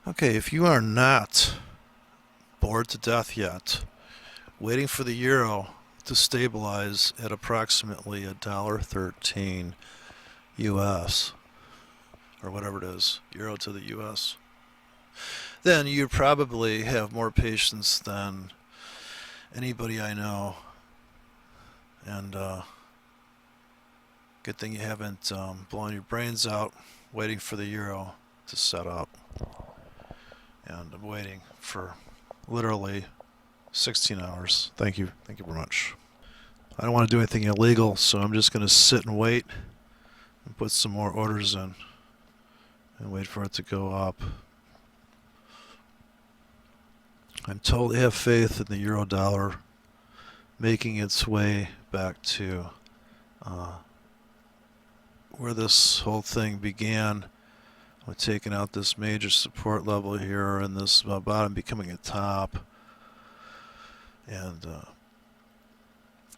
Okay, if you are not bored to death yet, waiting for the euro to stabilize at approximately $1.13 US, or whatever it is, euro to the US, then you probably have more patience than anybody I know. And good thing you haven't blown your brains out waiting for the euro to set up. And I'm waiting for literally 16 hours. Thank you. Thank you very much. I don't want to do anything illegal, so I'm just going to sit and wait and put some more orders in and wait for it to go up. I'm totally have faith in the euro dollar making its way back to where this whole thing began. We're taking out this major support level here and this bottom becoming a top. And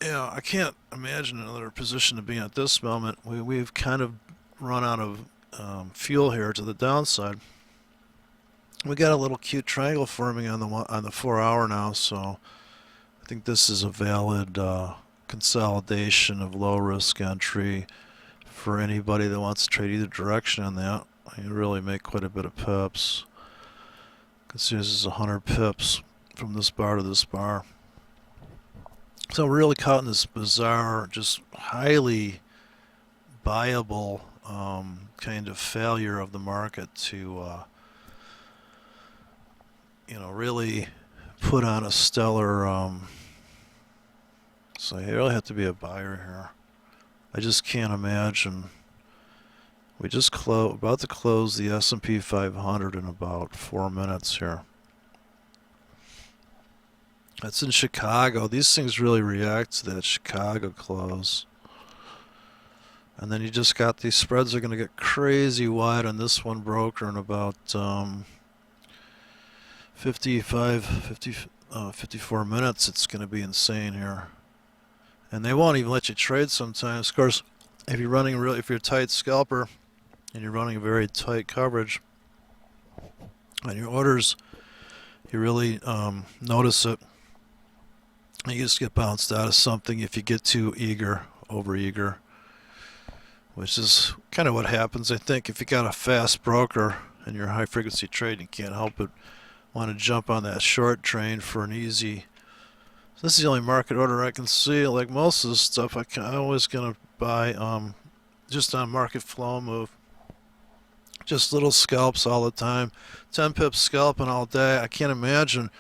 yeah, I can't imagine another position to be in at this moment. We've kind of run out of fuel here to the downside. We got a little cute triangle forming on the 4-hour now, so I think this is a valid consolidation of low risk entry for anybody that wants to trade either direction on that. You really make quite a bit of pips. You can see this is 100 pips from this bar to this bar. So we're really caught in this bizarre, just highly buyable kind of failure of the market to really put on a stellar. So you really have to be a buyer here. I just can't imagine. We just about to close the S&P 500 in about 4 minutes here. That's in Chicago. These things really react to that Chicago close. And then you just got these spreads are going to get crazy wide on this one broker in about 54 minutes. It's going to be insane here. And they won't even let you trade sometimes. Of course, if you're a tight scalper and you're running a very tight coverage on your orders, you really notice it. You just get bounced out of something if you get too over eager, which is kind of what happens. I think if you got a fast broker and you're a high frequency trade, you can't help but want to jump on that short train for an easy. So this is the only market order I can see. Like most of this stuff, I'm always going to buy just on market flow move. Just little scalps all the time. 10 pips scalping all day. I can't imagine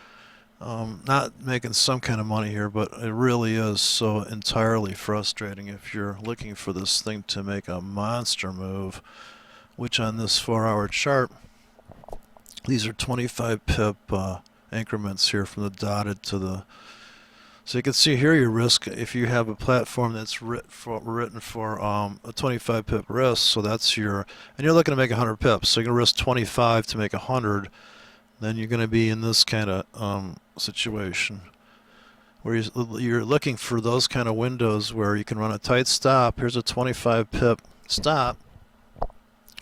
not making some kind of money here, but it really is so entirely frustrating if you're looking for this thing to make a monster move, which on this 4-hour chart, these are 25 pip increments here from the dotted to the. So you can see here your risk if you have a platform that's written for a 25 pip risk. So that's and you're looking to make 100 pips. So you're going to risk 25 to make 100. Then you're going to be in this kind of situation where you're looking for those kind of windows where you can run a tight stop. Here's a 25 pip stop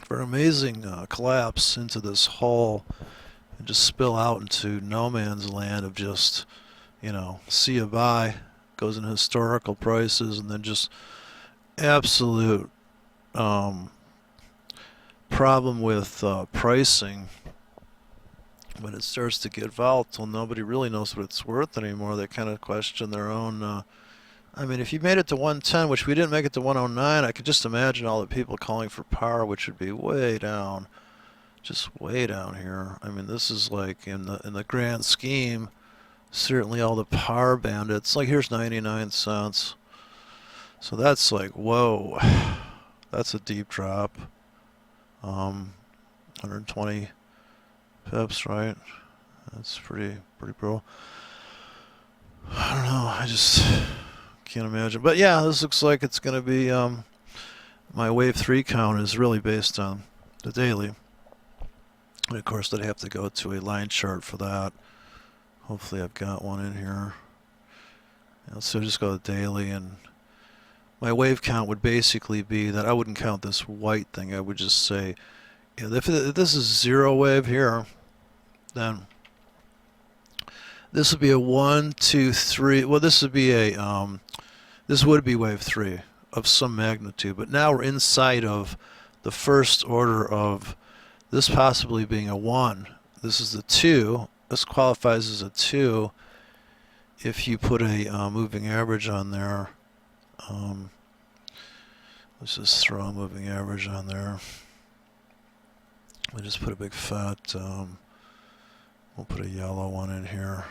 for amazing collapse into this hole and just spill out into no man's land of just, see a buy, goes in historical prices, and then just absolute problem with pricing. When it starts to get volatile, nobody really knows what it's worth anymore. They kind of question their own. I mean, if you made it to 110, which we didn't make it to 109, I could just imagine all the people calling for par, which would be way down, just way down here. I mean, this is like in the grand scheme. Certainly all the par bandits, like here's 99 cents. So that's like, whoa, that's a deep drop. 120 pips, right? That's pretty brutal. I don't know, I just can't imagine. But yeah, this looks like it's going to be, my wave 3 count is really based on the daily. And of course, I'd have to go to a line chart for that. Hopefully I've got one in here. So just go to daily, and my wave count would basically be that I wouldn't count this white thing. I would just say, if this is zero wave here, then this would be a 1, 2, 3. Well, this would be a this would be wave 3 of some magnitude. But now we're inside of the first order of this possibly being a 1. This is the 2. This qualifies as a 2 if you put a moving average on there. Let's just throw a moving average on there. We just put a big fat, we'll put a yellow one in here.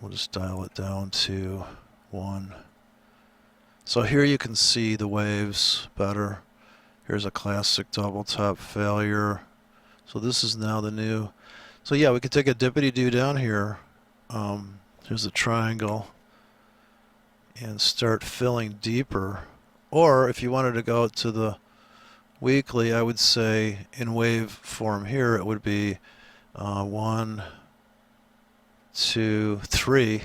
We'll just dial it down to 1. So here you can see the waves better. Here's a classic double top failure. So this is now the new. So yeah, we could take a dippity-doo down here. Here's a triangle and start filling deeper. Or if you wanted to go to the weekly, I would say in wave form here it would be 1, 2, 3,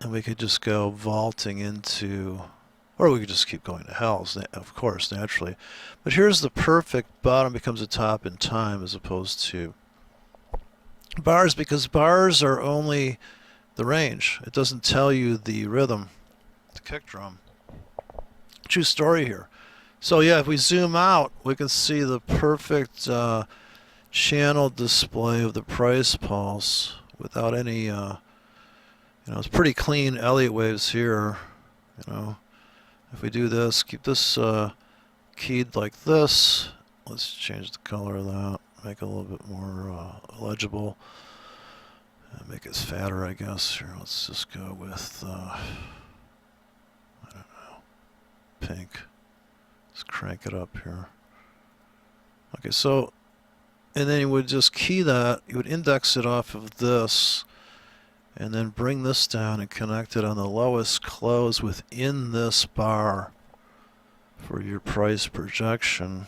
and we could just go vaulting into, or we could just keep going to hells, of course, naturally. But here's the perfect bottom becomes a top in time as opposed to bars, because bars are only the range. It doesn't tell you the rhythm, the kick drum. True story here. So yeah, if we zoom out, we can see the perfect channel display of the price pulse without any, it's pretty clean Elliott waves here. If we do this, keep this keyed like this. Let's change the color of that, make it a little bit more legible, and make it fatter, I guess. Here, let's just go with, I don't know, pink. Let's crank it up here. Okay, so, and then you would just key that, you would index it off of this, and then bring this down and connect it on the lowest close within this bar for your price projection.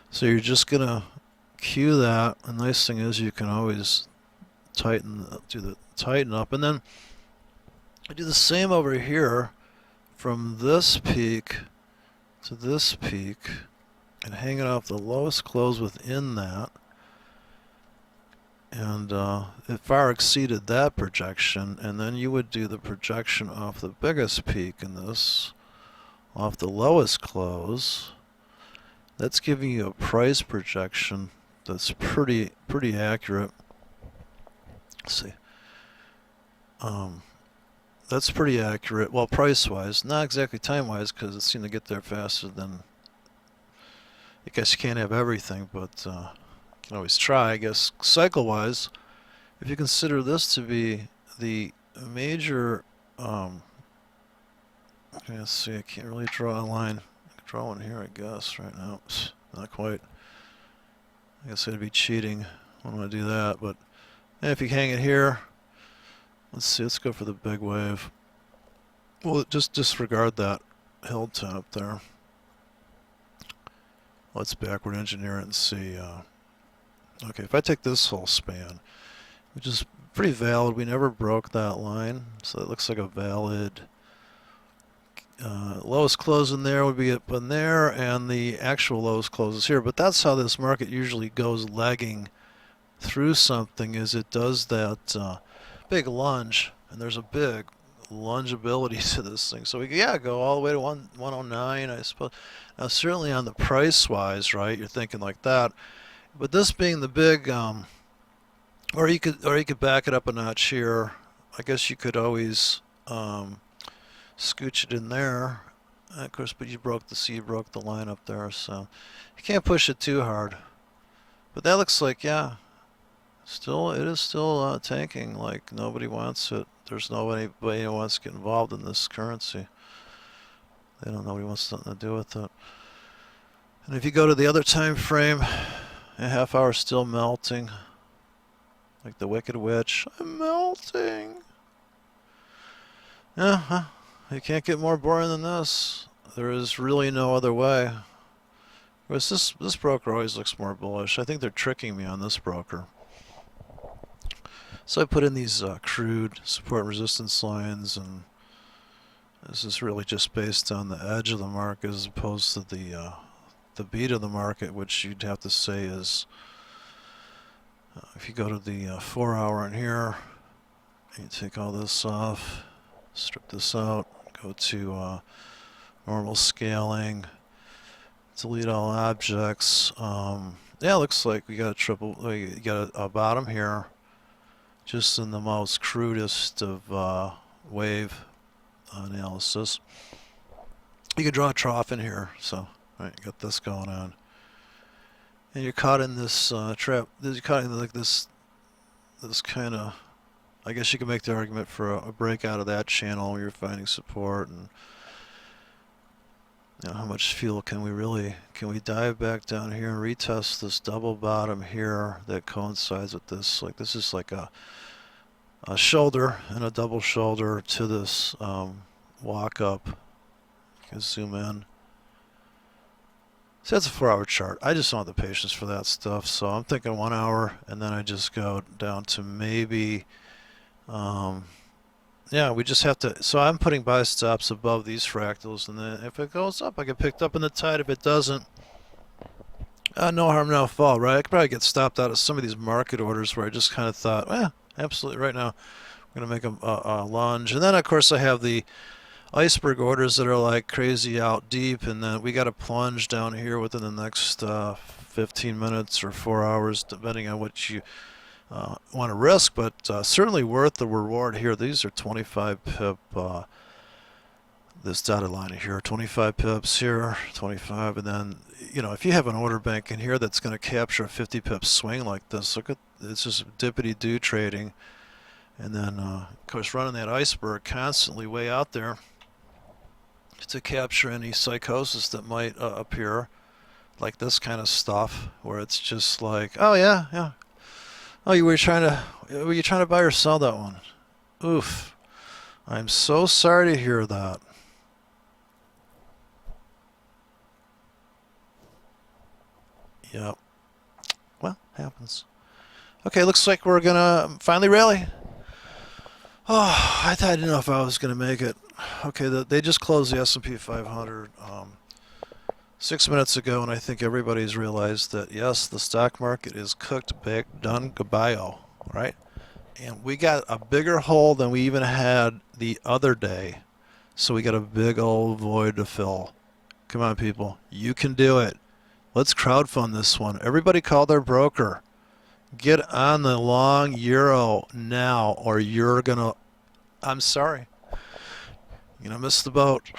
So you're just going to cue that. The nice thing is you can always tighten up, and then I do the same over here from this peak to this peak and hang it off the lowest close within that. And it far exceeded that projection, and then you would do the projection off the biggest peak in this, off the lowest close. That's giving you a price projection that's pretty accurate. Let's see. That's pretty accurate. Well, price-wise, not exactly time-wise, because it seemed to get there faster than. I guess you can't have everything, but you can always try. I guess cycle-wise, if you consider this to be the major. Let's see. I can't really draw a line. I can draw one here, I guess. Right now, not quite. I guess I'd be cheating. I don't want to do that, but if you hang it here. Let's see, let's go for the big wave. Well, just disregard that hilltop there. Let's backward engineer it and see. Okay, if I take this whole span, which is pretty valid, we never broke that line, so it looks like a valid lowest close in there would be up in there, and the actual lowest close is here. But that's how this market usually goes legging through something, is it does that big lunge, and there's a big lungeability to this thing. So we go all the way to 109, I suppose. Now certainly on the price wise, right, you're thinking like that, but this being the big or you could back it up a notch here. I guess you could always scooch it in there, of course, but you broke the line up there, so you can't push it too hard. But that looks like, yeah, it is still tanking like nobody wants it. There's nobody who wants to get involved in this currency. Nobody wants nothing to do with it. And if you go to the other time frame, a half hour still melting. Like the Wicked Witch. I'm melting. Yeah, you can't get more boring than this. There is really no other way. Whereas this broker always looks more bullish. I think they're tricking me on this broker. So I put in these crude support and resistance lines, and this is really just based on the edge of the market as opposed to the beat of the market, which you'd have to say is If you go to the 4 hour in here, you take all this off, strip this out, go to normal scaling, delete all objects. Yeah, looks like we got you got a bottom here, just in the most crudest of wave analysis. You could draw a trough in here, so right, you got this going on, and you're caught in this trap. You're caught in like this kind of. I guess you can make the argument for a break out of that channel where you're finding support, and you know, how much fuel can we dive back down here and retest this double bottom here that coincides with this? Like this is like a shoulder and a double shoulder to this walk up. You can zoom in. So that's a 4 hour chart. I just don't have the patience for that stuff, so I'm thinking 1 hour, and then I just go down to maybe. Yeah, we just have to. So I'm putting buy stops above these fractals, and then if it goes up, I get picked up in the tide. If it doesn't, no harm, no foul, right? I could probably get stopped out of some of these market orders where I just kind of thought, absolutely, right now we're going to make a lunge. And then, of course, I have the iceberg orders that are like crazy out deep, and then we got to plunge down here within the next 15 minutes or 4 hours, depending on what you want to risk, but certainly worth the reward here. These are 25 pip, this dotted line here, 25 pips here, 25, and then, you know, if you have an order bank in here that's going to capture a 50 pip swing like this, look at, it's just dippity-doo trading, and then, of course, running that iceberg constantly way out there to capture any psychosis that might appear, like this kind of stuff, where it's just like, oh yeah. Oh, were you trying to buy or sell that one? Oof. I'm so sorry to hear that. Yep. Well, happens. Okay, looks like we're gonna finally rally. Oh, I didn't know if I was gonna make it. Okay, they just closed the S&P 500 6 minutes ago, and I think everybody's realized that, yes, the stock market is cooked, baked, done, goodbye-o, right? And we got a bigger hole than we even had the other day, so we got a big old void to fill. Come on, people. You can do it. Let's crowdfund this one. Everybody call their broker. Get on the long euro now, or you're going to... I'm sorry. You're going to miss the boat.